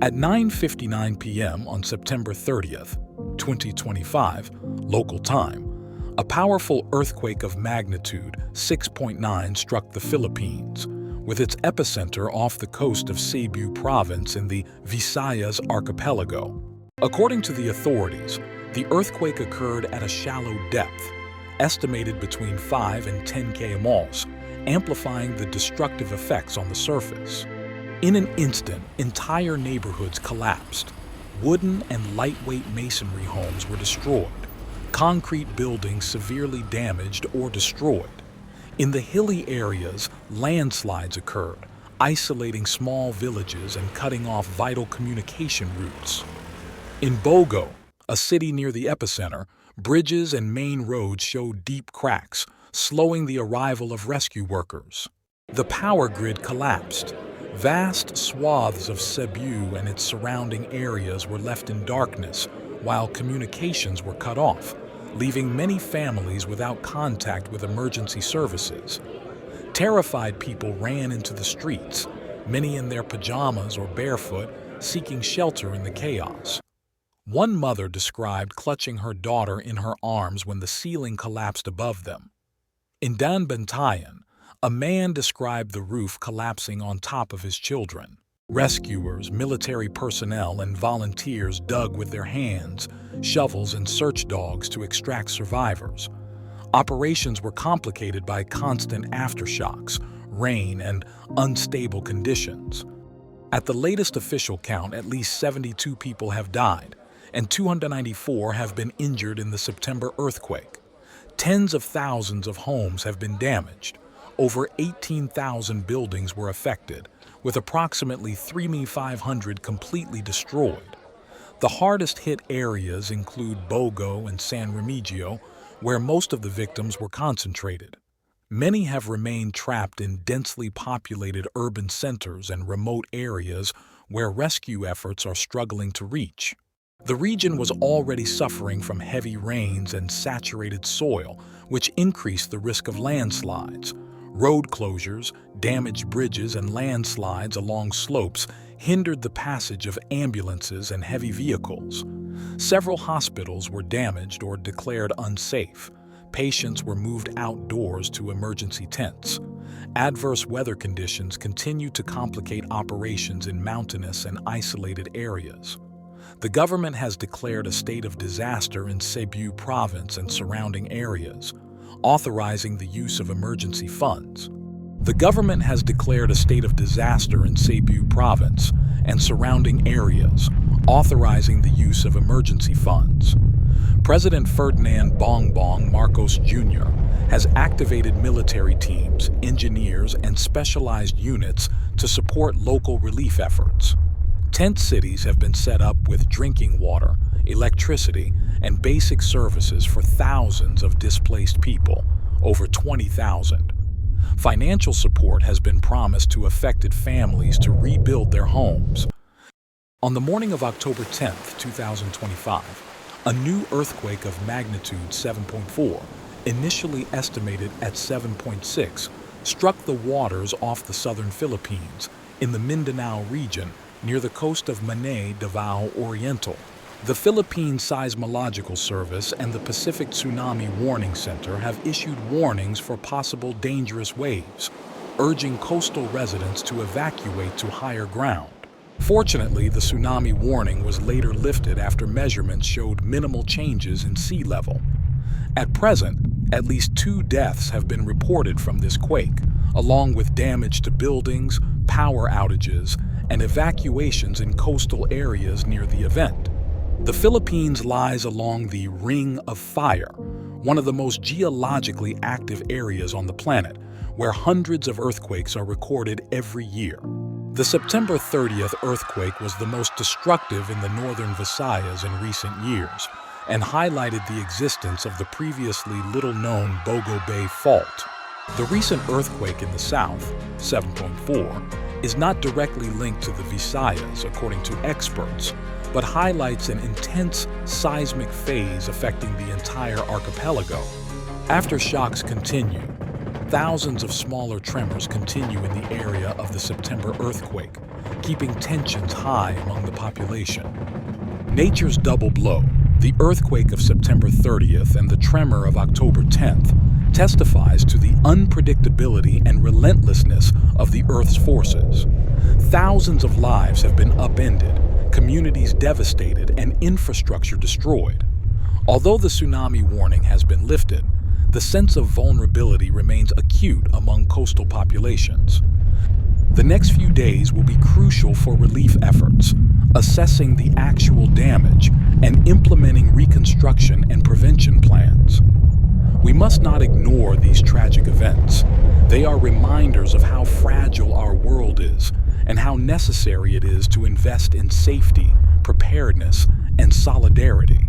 At 9:59 p.m. on September 30th, 2025, local time, a powerful earthquake of magnitude 6.9 struck the Philippines, with its epicenter off the coast of Cebu province in the Visayas archipelago. According to the authorities, the earthquake occurred at a shallow depth, estimated between 5 and 10 km, amplifying the destructive effects on the surface. In an instant, entire neighborhoods collapsed. Wooden and lightweight masonry homes were destroyed, concrete buildings severely damaged or destroyed. In the hilly areas, landslides occurred, isolating small villages and cutting off vital communication routes. In Bogo, a city near the epicenter, bridges and main roads showed deep cracks, slowing the arrival of rescue workers. The power grid collapsed. Vast swaths of Cebu and its surrounding areas were left in darkness, while communications were cut off, leaving many families without contact with emergency services. Terrified people ran into the streets, many in their pajamas or barefoot, seeking shelter in the chaos. One mother described clutching her daughter in her arms when the ceiling collapsed above them. In Bantayan, a man described the roof collapsing on top of his children. Rescuers, military personnel, and volunteers dug with their hands, shovels, and search dogs to extract survivors. Operations were complicated by constant aftershocks, rain, and unstable conditions. At the latest official count, at least 72 people have died, and 294 have been injured in the September earthquake. Tens of thousands of homes have been damaged. Over 18,000 buildings were affected, with approximately 3,500 completely destroyed. The hardest-hit areas include Bogo and San Remigio, where most of the victims were concentrated. Many have remained trapped in densely populated urban centers and remote areas where rescue efforts are struggling to reach. The region was already suffering from heavy rains and saturated soil, which increased the risk of landslides. Road closures, damaged bridges, and landslides along slopes hindered the passage of ambulances and heavy vehicles. Several hospitals were damaged or declared unsafe. Patients were moved outdoors to emergency tents. Adverse weather conditions continue to complicate operations in mountainous and isolated areas. The government has declared a state of disaster in Cebu province and surrounding areas, authorizing the use of emergency funds. The government has declared a state of disaster in Cebu province and surrounding areas, authorizing the use of emergency funds. President Ferdinand Bongbong Marcos Jr. has activated military teams, engineers, and specialized units to support local relief efforts. Tent cities have been set up with drinking water, electricity, and basic services for thousands of displaced people, over 20,000. Financial support has been promised to affected families to rebuild their homes. On the morning of October 10, 2025, a new earthquake of magnitude 7.4, initially estimated at 7.6, struck the waters off the southern Philippines in the Mindanao region near the coast of Manay, Davao Oriental. The Philippine Seismological Service and the Pacific Tsunami Warning Center have issued warnings for possible dangerous waves, urging coastal residents to evacuate to higher ground. Fortunately, the tsunami warning was later lifted after measurements showed minimal changes in sea level. At present, at least 2 deaths have been reported from this quake, along with damage to buildings, power outages, and evacuations in coastal areas near the event. The Philippines lies along the Ring of Fire, one of the most geologically active areas on the planet, where hundreds of earthquakes are recorded every year. The September 30th earthquake was the most destructive in the northern Visayas in recent years, and highlighted the existence of the previously little-known Bogo Bay Fault. The recent earthquake in the south, 7.4, is not directly linked to the Visayas, according to experts, but highlights an intense seismic phase affecting the entire archipelago. Aftershocks continue. Thousands of smaller tremors continue in the area of the September earthquake, keeping tensions high among the population. Nature's double blow, the earthquake of September 30th and the tremor of October 10th, testifies to the unpredictability and relentlessness of the Earth's forces. Thousands of lives have been upended, communities devastated, and infrastructure destroyed. Although the tsunami warning has been lifted, the sense of vulnerability remains acute among coastal populations. The next few days will be crucial for relief efforts, assessing the actual damage and implementing reconstruction and prevention plans. We must not ignore these tragic events. They are reminders of how fragile our world is and how necessary it is to invest in safety, preparedness, and solidarity.